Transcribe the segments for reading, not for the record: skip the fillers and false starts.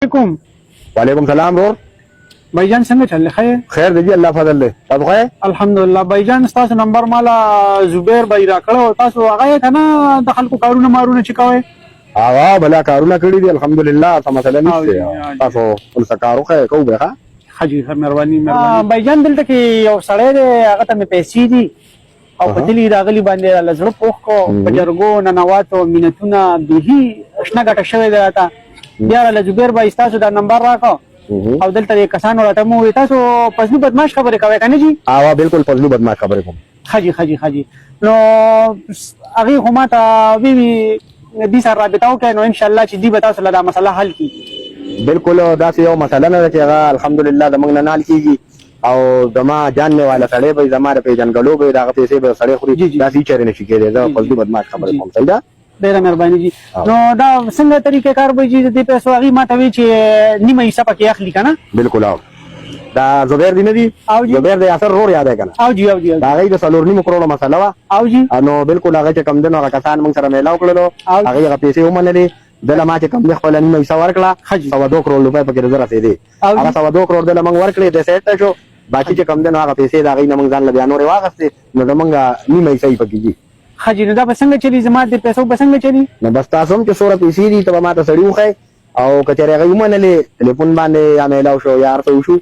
علیکم. وعلیکم سلام ورور. بھائی جان څنګه چل خیر؟ خیر دی الله فضل دی. تاسو خیر؟ الحمدلله. بھائی جان تاسو نمبر مالا زبیر بھائی را کړو، تاسو هغه کنه د خلکو کارونه مارونه چې کوي؟ بلا کارونه کړی دي الحمدلله، څه مسله نشته. تاسو ول سکارو خیر کوو به ها؟ حاجی مهرباني. بھائی جان دلته کې یو سړی دی، هغه ته مې پیسې دي او په دلی راغلی باندې لزړه پوښ کو په جرګو ننواتو مینتونه به شنه ګټه شوی دی. تا بیا له زبیر بھائی تاسو دا نمبر راکو او دلته کسانو راته مو تاسو پسلو بدمعاش خبرې کوي کنه جی؟ بالکل پسلو بدمعاش خبرې کوم. حاجی نو هغه هم ته وی دې سره رابطه وکړئ، نو ان شاء الله چې دې به تاسو له دا مسله حل کړي. بالکل دا یو مسله نه ده چې هغه الحمدلله زموږ نه حل کیږي او زما جاننے والا سړی به زما د پیژنګلو به دغه پیسې به سړی خوري، دا هیڅ چیرې نشي کېدی. زه پسلو بدمعاش خبرې کوم. صحیح ده؟ ډیره مهرباني جی. نو دا څنګه طریقې کار به جی دې پیسو هغه ماته وی چې نیمه حصہ پکې اخلي کنه؟ بالکل. دا زبیر دی نه دی؟ زبیر دی اثر رور یاد ہے کنه؟ دا غي د سلور نیمه کروڑه مسله وا. نو بالکل هغه چې کم دنو هغه کسان موږ سره میلاو کړلو، هغه هغه پیسې ومنلې. دله ما چې کم د خپل نیمه حصہ ورکړه 102 کروڑ روپے پکې رزرا سي دي. هغه 102 کروڑ دله موږ ورکړې د سیټ شو، باقي چې کم دنو هغه پیسې دا غي نه موږ ځان له بیانوري واغسته، نو د موږ نیمه حصہ پکې دي. حاجی نو دا بسنګ چلی زما د پیسو بسنګ چلی؟ نو بس تاسو هم چې سوره پیسې دي ته ما ته سړی وخی او کچره هغه ومنلې ټلیفون باندې یا میلاو شو یا ارته وشو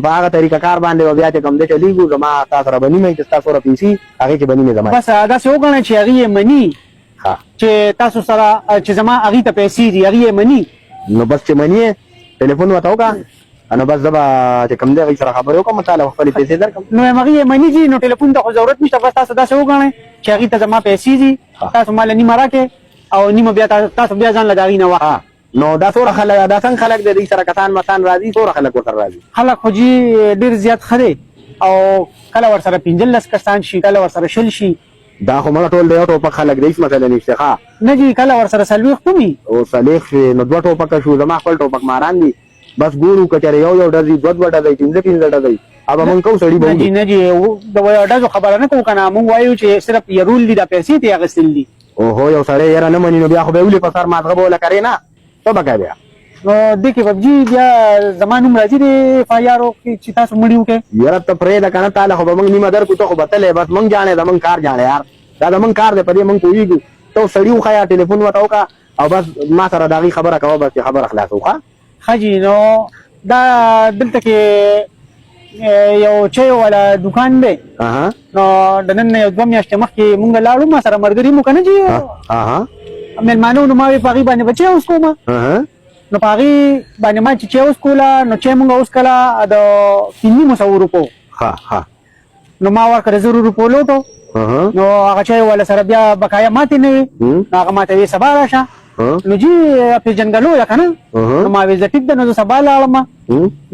په هغه طریقه کار باندې بیا چې کم دې چلیږي زما تاسو را بنی مې چې تاسو سوره پیسې هغه کې بنی مې زما بس دا څه وګڼه چې هغه منی چې تاسو سره چې زما هغه ته پیسې دي هغه منی. نو بس چې منی ټلیفون وتاو کا انا بس دبا چې کم دې سره خبرو کوم تعالی خپل پیسې درکم. نو هغه منی جی نو ټلیفون ته ضرورت نشته، بس تاسو دا څه وګڼه چې هغه ته زما پیسې دي، تاسو مال نیمه راکې او نیمه بیا تاسو بیا ځان لداغی نه واه. نو دا څوره خلک دا څنګه خلک د دې سره کسان متان راځي، څوره خلک ورته راځي؟ خلک خو جی ډیر زیات خره او کله ور سره 15 کسان شي، کله ور سره شل شي. دا خو مړه ټول دی او ټوپک خلک دی، مثلا نشته ښا نه جی کله ور سره سلوي خپمي او صلیخ نو دوه ټوپک شو، زما خپل ټوپک ماران دي. بس ګورو کچره یو ډزي دوه ډزي 15 ډزي اب مونږ کو سړی به نه جی دا وای ډزو خبره نه کو کنه، مونږ وایو چې صرف يرول دي د پیسې ته غسل دي. اوهو یو سړی یاره نه مني نو بیا خو به ولې په سر ماته بوله کوي نه ته بګا بیا. نو دغه ببجی بیا زمانو راځي دی فایارو چې تاسو مړیو کې یاره ته پرې دا کنه تعالی خو به مونږ نیمه در کو ته خو بتلې بس مونږ جانې دا مونږ کار جانې یار دا مونږ کار دې پدې مونږ کویږو ته سړیو خیا ټلیفون وتاو کا او بس ما سره دغه خبره کوه بس خبره خلاصو ښا. حاجی نو دا دلته کې یو چای والا دکان دی، نو د نن یو 2 میاشتې مخکې مونږ لاړو، ما سره مرګري مو کنه جی مېلمانو نو ما وی پاغي باندې بچي اوس کومه نو پاغي باندې ما چې اوس کولا نو چې مونږ اوس کلا د 300 روپو نو ما ورکړه 0 روپو لوټو نو هغه چای والا سره بیا بقایا ماته نه هغه ماته وی سبا راشه نو جی په جنگلو یا کنه نو ما وی زټیک د نو سبا لاړم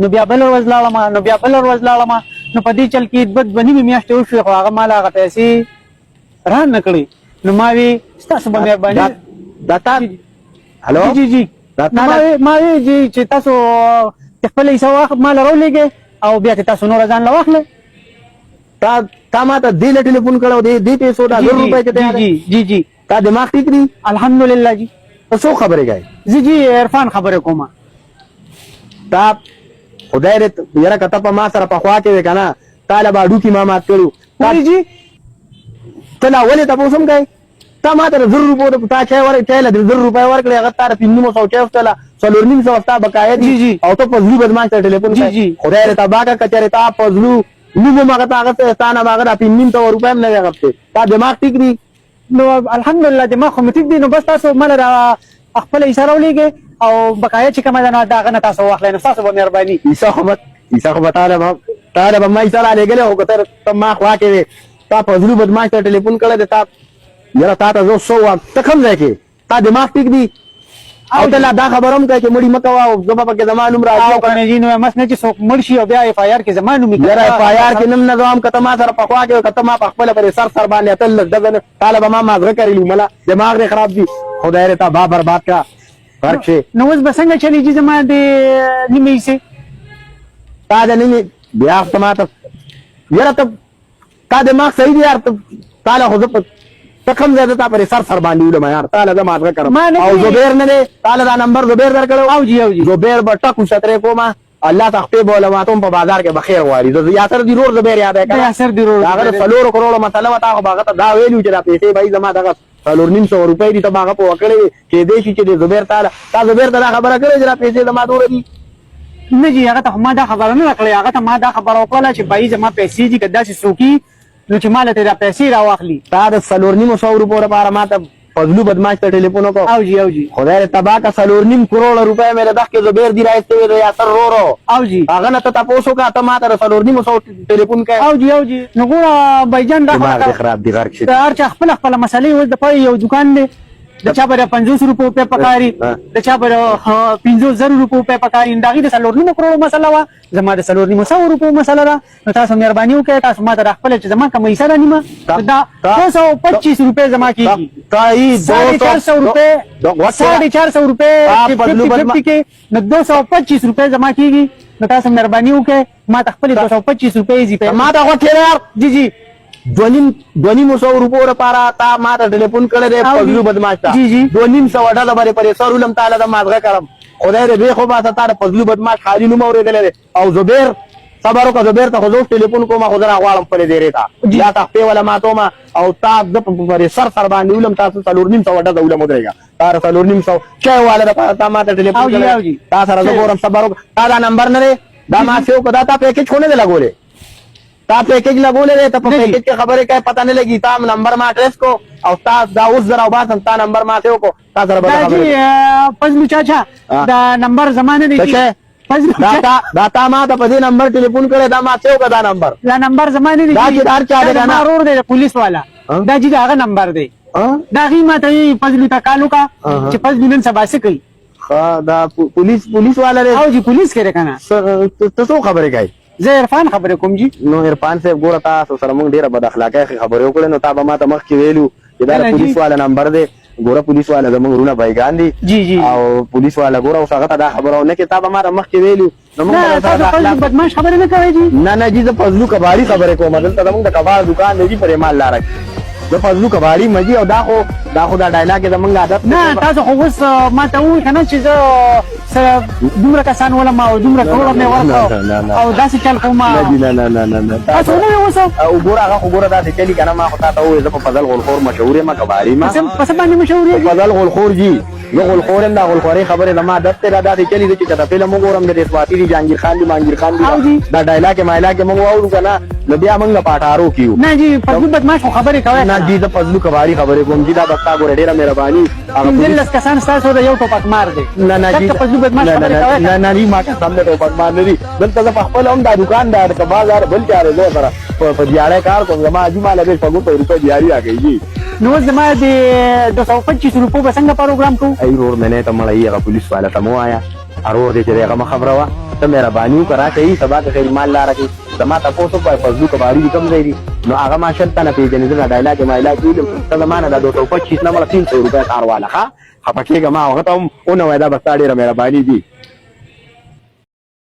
نو بیا بل ورځ لاړم نو بیا بل ورځ لاړم نو په دې چل کې بد بنی میاشتې وشو خو هغه مال هغه پیسې ران نکړي نو ما وی تاسو باندې داتا هلو جی ما وی جی چې تاسو خپل حساب مال راولېږئ او بیا تاسو نور ځان لواخله تا ما ته دې ټلیفون کړو دې پیسو دا 100 روپے ته جی تا دماغ ٹھیک دی الحمدلله جی څو خبرې کوي جی عرفان خبره کومه تا خدای دې یاره کته په ما سره په خوا کې کنه طالب اډو کی ما مات کړو جی تلا ولې تاسو هم کوي تا ما ته 100 روپے تا چا ورکړل 100 روپے ورکړل هغه تار 300 چافتلا سلورنیم سوستا بقایا دي او ته په ځلو بدمعاش ټلیفون کوي خدای دې تباکه کچره تا په ځلو نو ما هغه ته ستانه هغه 300 روپے نه هغه تا دماغ ټیک دی نو الحمدلله دماغ خو متیک دی نو بس تاسو مل را خپل اشاره ولېږئ او بقایا چې کومه ده دا غنه تاسو واخلئ نو تاسو به مهرباني عیسی خو تعالی به ما اشاره لګلې او کتر ته ما خوا کې تا په ځلو بدمعاش ته ټلیفون کړل تا یاره تا ته 100 ته کم ځای کې تا دماغ ټیک دی او ته دا خبرم کوي چې مړی مکوا او زما پکې زمانوم راځي او کنه جی نو مس نه چې څوک مړ شي او بیا اف آی آر کې زمانوم یاره اف آی آر کې نم نظام کته ما سره پخوا کې کته ما خپل پر سر باندې تل دغه طالب ما مازغه کړی مله دماغ دې خراب دي خدای دې تا با برباد کا فرق شي نو اوس بسنګ چلی چې زما دې نیمه سي تا دې نیمه بیا ته ما ته یاره ته تا دماغ صحیح دی یار تعالی خو ته کوم ځای ته تا پرې سر باندې ولم یار تاله زه ماته کړم ما نه او کوي. زبیر نه دی تاله دا نمبر زبیر درکړو او جی او جی زبیر به ټکو سترې کومه الله تخته بوله ماتم په بازار کې بخیر غواړي زه یاسر دی رور زبیر یاد کړه یاسر دی رور هغه څلور کروڑ مسله وتا خو هغه ته دا ویلو چې دا پیسې به زما دغه 400 روپۍ دي ته هغه په وکړې کې دې شي چې زبیر تعالی تا زبیر ته دا خبره کړې چې دا پیسې زما دور دي نه جی هغه ته ما دا خبره نه کړې هغه ته ما دا خبره وکړه چې بای زما پیسې دي کدا چې سوکی نو چې مال ته دا پیسې راواخلي تا د 400 روپۍ لپاره ماته فضلو بدمعش ته ټلیفون وکړ او جی او جی خدای دې تبا کا 4.5 کروڑ روپے مې دغه کې زبیر دی راځته وي یاسر رورو او جی هغه نه ته تاسو کا ته ماته 4.5 ټلیفون کوي او جی او جی نو ګوره بایجان دا دماغ دې خراب دی غرق شي دا هر چا خپل خپل مسلې ول د پای یو دکان دی د چا بر 500 روپو په پکاري د چا بر 500 روپو په پکاري داغي د 4.5 کروڑ مسله وا زما د 4.5 روپو مسله را نو تاسو مهرباني وکړئ تاسو ما ته خپل چې زما کمې سره نیمه دا 225 روپے جمع کیږي تای 450 روپے 450 روپے کې نو 225 روپے جمع کیږي نو تاسو مهرباني وکړئ ما ته خپل 225 روپے زی په ما ته وکړ یار جی جی 2.5 روپو لپاره تا ما ته ټلیفون کړی دی فضلو بدمعش ته 2.5 ډاله باندې پرې سرولم تعالی د مازغه کړم خدای دې به خو ما ته تا فضلو بدمعش خالی نوم اورېدل او زبیر صبر وکړه زبیر ته خو ټلیفون کوم خو درا غواړم په دې ریتا یا تخته ولا ماتو ما او تا د پرې سر باندې ولم تاسو 4.5 ډاله ولم درېګا تار 4.5 چای والا تا ما ته ټلیفون کړی تا سره زبورم صبر وکړه تا دا نمبر نه دا ما څو کدا تا پیکیج خونه دی لګولې تا پیکیج لګولې ته په پیکیج کې خبره کوي پته نه لګي تا نمبر ما ایڈریس کو او تا دا اوس زرا وباسم تا نمبر ما ته کو تا سره به خبره پزلو چاچا دا نمبر زمانه دی دا تا ما ته په دې نمبر ټلیفون کړی دا ما څو کدا نمبر دا نمبر زمانه دی دا چې دار چا دی دا ضرور دی پولیس والا دا چې هغه نمبر دی دا غي ما ته پزلو تا کالو کا چې پزلو نن سبا څه کوي دا پولیس والا دی او جی پولیس کړه کنه ته خبره کوي زه عرفان خبره کوم جی نو عرفان صاحب ګوره تاسو سره مونږ ډیره بد اخلاقه خبرې وکړې نو تا به ما ته مخکې ویلو چې دا پولیس والا نمبر دی ګوره پولیس والا زموږ رونه بایګان دي جی جی او پولیس والا ګوره اوس هغه ته دا خبره نه کې تا به ما ته مخکې ویلو نو موږ تاسو بدمعش خبره نه کوي جی نه جی زه فضلو کباړي خبره کوم دلته زموږ د کباړ دکان دی پر مال لاره زه فضلو کباړي مجي او دا خو دا ډایلاګ زموږ عادت نه تاسو خو اوس ما ته وایي کنه چې زه سره دومره کسان ولا ما دومره کروڑ مې ورکړ او داسې چل کوم نه تاسو نه اوس او ګوره هغه خو ګوره داسې چلی کنه ما خو تا ته وایي زه په فضل غلخور مشهور ما کباړي ما پس باندې مشهور یې فضل غلخور جی زه غلخور دا غلخوري خبره زما عادت ته داسې چلی چې کته فلم وګورم د اسواتی دي جهانگیر خان دي مانگیر خان دي دا ډایلاګ مایلاګ موږ واورو کنه نو بیا موږ پاټارو کیو نه جی فضل بدمعش خبره کوي نه جی زه فضلو کباړي خبره کوم جی دا بستا ګوره ډیره مهرباني دلس کسان تاسو د یو ټوپک مار دی نه جی فضل بدمعش خبره کوي نه ما ته سم د ټوپک مار نه دي دلته زه خپل هم دا دکاندار ته بازار بل چاره زه سره په دیاړه کار کوم زما اجي مال به په 200 روپے دیاري راکېږي نو زما د 225 روپو به څنګه پروګرام کو ای ور منه ته مړی هغه پولیس والا ته مو آیا ارور دې چې هغه خبره وا ته مهرباني وکړه چې سبا ته خیر مال لاره کې زما تاسو په فضلو کباړي کم ځای دي نو هغه ما شلته نه پیژنې دا ډایلاګ مایلاګ ویل ته زمانه دا 225 نه مله 300 روپے کار والا ها خپکیګه ما هغه ته اونو وای دا بس ډیره مهرباني دي